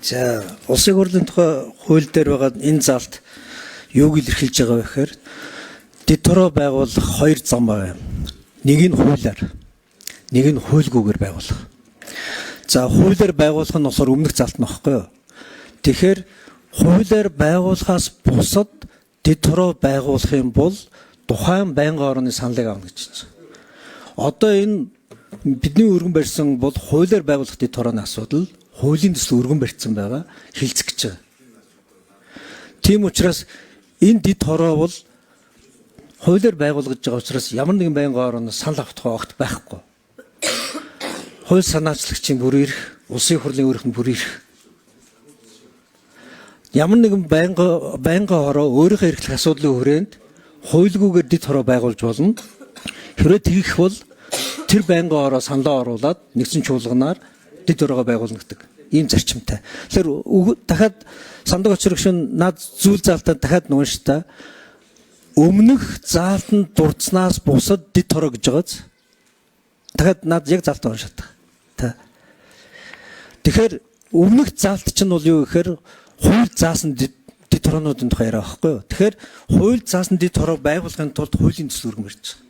За, улсын хурлын тухай хууль дээр байгаа энэ залт юуг илэрхийлж байгаа вэ гэхээр дэдтороо байгуулах хоёр зам байна. Нэг нь хуулиар, нэг нь хуульгүйгээр байгуулах. За, хуулиар байгуулах нь болохоор өмнөх залт нөхгүй юу? Тэгэхээр хуулиар байгуулахаас бусад дэдтороо байгуулах юм бол тухайн байнгын орны саналыг авна гэж байна. Одоо энэ бидний өргөн барьсан бол хуулиар байгуулах дэдторооны асуудал хуулийн төсөл өргөн барьсан байгаа хилцэх гэж байгаа. Тийм учраас энэ дэд хороо бол хуулиар байгуулгаж байгаа учраас ямар нэгэн байнгын орноос санал авах тухай огт байхгүй. Хууль санаачлагчийн бүр ирэх, улсын хурлын өөрийнх нь бүр ирэх. Ямар нэгэн байнгын хороо өөрийнхөө эрхлэх асуудлын хүрээнд хуулигүйгээр дэд хороо байгуулж болно. Хэрвээ тэгэх бол тэр байнгын хороо саналаа оруулаад нэгэн чуулганаар дэд хороогоо байгуулна гэдэг ийм зарчимтай. Тэгэхээр дахиад сандаг очрогч над зүйл заалтаа дахиад нуунш та өмнөх заалтанд дурдсанаас бусад дэд хороо гэж байгааз. Дахиад над яг заалтаа уншаад та. Тэгэхээр өмнөх заалт чинь бол юу гэхээр хууль заасан дэд хороонуудын тухай яриа байхгүй юу? Тэгэхээр хууль заасан дэд хороо байгуулахын тулд хуулийн төсөл өргөн барьж байгаа.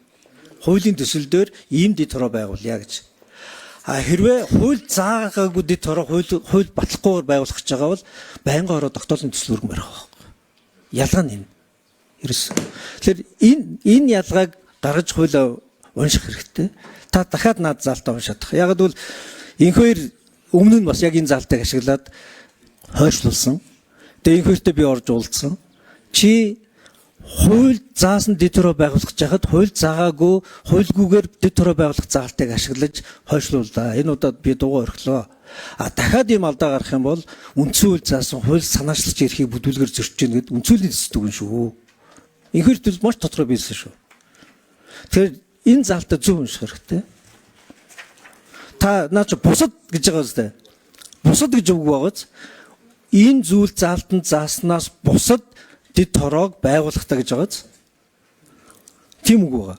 Хуулийн төсөл дээр ийм дэд хороо байгуулъя гэж. Хэрвээ хууль заагаагүй дэд хороо хууль батлахгүйгээр байгуулах гэж байгаа бол байнгын хороо тогтоолын төсөл өргөн барих байхгүй. Ялгаа нь энэ. Ерөөс. Тэгэхээр энэ ялгааг гаргаж хуулиа унших хэрэгтэй. Та дахиад над заалтаа уншаад. Яг гэвэл энэ хоёр өмнө нь бас яг энэ заалтыг ашиглаад хойшлуулсан. Тэгээ энэ хоёртой би орж уулзсан. Чи хууль заасан дэд хороо байгуулах жахад хууль заагаагүй хуульгүйгээр дэд хороо байгуулах заалтыг ашиглаж хойшлууллаа. Энэ удаад би дугуй орхилоо. Дахиад ийм алдаа гарах юм бол үндсэн хууль заасан хууль санаачлагч эрхийг бүдүүлгээр зөрчиж гэнэ гэд үндсүүлийн төсөлтөг шүү. Энэ хоёрт маш тодорхой биелсэн шүү. Тэгэхээр энэ заалтаа зөв унших хэрэгтэй. Та наач бусад гэж байгаа үстэй. Бусад гэж үг байгааз энэ зүйл заалтанд зааснаас бусад дэд хороог байгуулахтаа гэж байгааз. Тийм үг байгаа.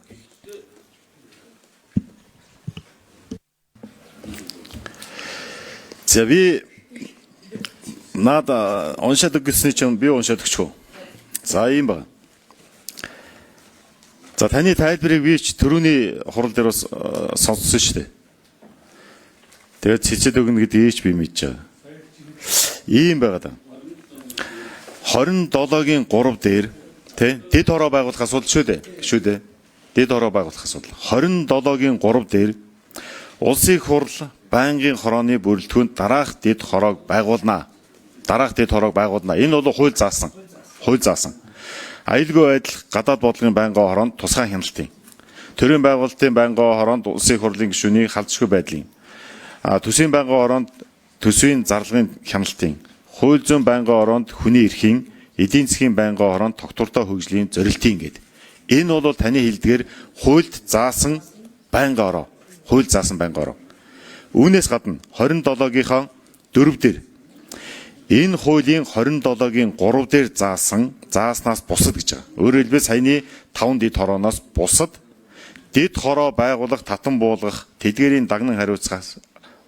За би надаа уншаад өгсөний чинь би уншаад өгчихөө. За ийм байна. За таны тайлбарыг би ч түрүүний хурал дээр бас сонссон шүү дээ. Тэгээд цэцэд өгнө гэдгийг би мэдэж байгаа. Ийм байгаа даа. 27-гийн 3 дээр тий дэд хороо байгуулах асуудал шүү дээ. Дэд хороо байгуулах асуудал. 27-гийн 3 дээр улсын хурал байнгын хорооны бүрэлдэхүүнд дараах дэд хороог байгуулнаа. Энэ бол хууль заасан. Аюулгүй байдал гадаад бодлогын байнгын хороонд тусгай хяналтын. Төрийн байгуулалтын байнгын хороонд улсын хурлын гишүүний халдшгүй байдлын. Төсвийн байнгын хороонд төсвийн зарлагын хяналтын. Хууль зүйн байнгын хороонд хүний эрхийн, эдийн засгийн байнгын хороонд тогтвортой хөгжлийн зорилтын гэдэг. Энэ бол таны хэлдгээр хуульд заасан байнгын хороо. Үүнээс гадна 27-гийнхаа 4 дээр энэ хуулийн 27-гийн 3 дээр зааснаас бусад гэж байгаа. Өөрөөр хэлбэл саяны 5 дэд хорооноос бусад дэд хороо байгуулах, татан буулгах, тэдгээрийн дагнан хариуцах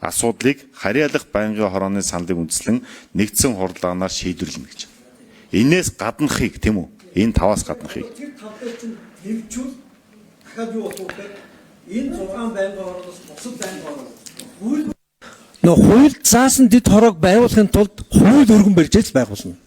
асуудлыг харьяалах байнгын хорооны саналыг үндэслэн нэгдсэн хурдлагаар шийдвэрлэнэ гэж. Энээс гаднахыг тийм үү? Энэ 5-аас гаднахыг. Тэр 5 дээр чинь нэвчүүл дахиад юу болох вэ? Энэ 6 байнгын хорооноос бусад байнгын хороо. Хууль заасан дэд хороог байгуулахын тулд хууль өргөн барьж л байгуулна.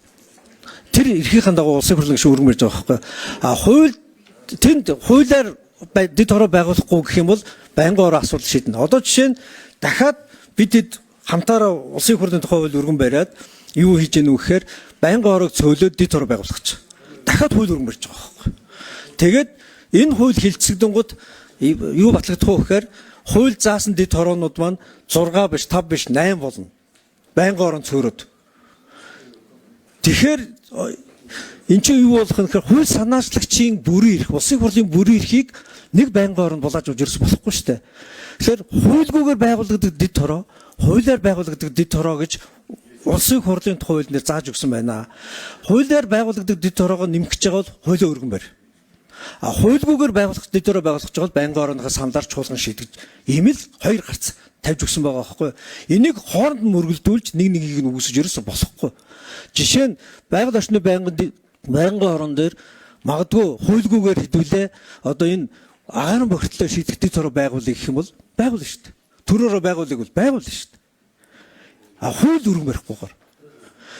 Тэр эрхийн дагуу улсын хурлын гишүүн өргөн барьж байгаа байхгүй. Хуулиар дэд хороо байгуулахгүй гэх юм бол байнгын хороо асуудал шийднэ. Одоо жишээ нь дахиад бид хамтаараа улсын хурлын тухай хууль өргөн бариад юу хийж гэнэ вэ гэхээр байнгын хороог цөөлөөд дэд хороо байгуулах гэж. Дахиад хууль өргөн барьж байгаа байхгүй. Тэгээд энэ хууль хилцэгдэнгууд юу батлагдах вэ гэхээр хууль заасан дэд хороонууд маань 6 биш 5 биш 8 болно. Байнгын хорон цөөрөд. Тэгэхээр энэ чинь юу болох вэ гэхээр хууль санаачлагчийн бүрийн эрх, улсын хурлын бүрийн эрхийг нэг байнгын хорон булааж өгч ерөөс болохгүй шүү дээ. Тэгэхээр хуулгүйгээр байгуулагддаг дэд хороо, хуулиар байгуулагддаг дэд хороо гэж улсын хурлын хууль дээр зааж өгсөн байна. Хуулиар байгуулагддаг дэд хороогоо нэмэх гэж байгаа бол хуулиа өргөн барь. Хуулгүйгээр байгуулах дэд хороо байгуулах гэж бол байнгын хорооныхоо саналаар чуулган шийдэж ийм л хоёр гарц тавьж өгсөн байгаа байхгүй. Энийг хооронд нь мөргөлдүүлж нэг нэгийг нь үүсэж ерөөсө болохгүй. Жишээ нь байгаль орчны байнгын орон дээр магадгүй хуйлгүйгээр хэдүүлээ одоо энэ агаарын бохирдлоо шийдэх дэд хороо байгуулъя гэх юм бол байгуулна шүү дээ. Төрөөрөө байгуулъя бол байгуулна шүү дээ. Хууль өргөн барихгүйгээр.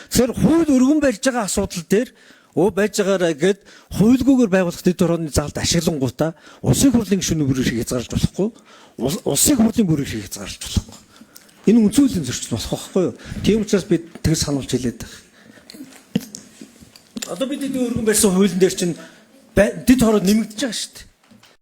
Тэгэхээр хууль өргөн барьж байгаа асуудал дээр байж байгаараа гээд хуйлгүйгээр байгуулах дэд хорооны залд ашиглангуудаа улсын хурлын гишүүний бүрээр хязгаарлаж болохгүй. Улсын хурлын бүрээр хязгаарлаж болохгүй. Энэ үнцүүлийн зөрчил болох байхгүй юу? Тийм учраас бид тэгс сануулж хэлээд байгаа. Одоо бид өргөн барьсан хуулийн дээр чинь дэд хороо нэмэгдэж байгаа шүү дээ.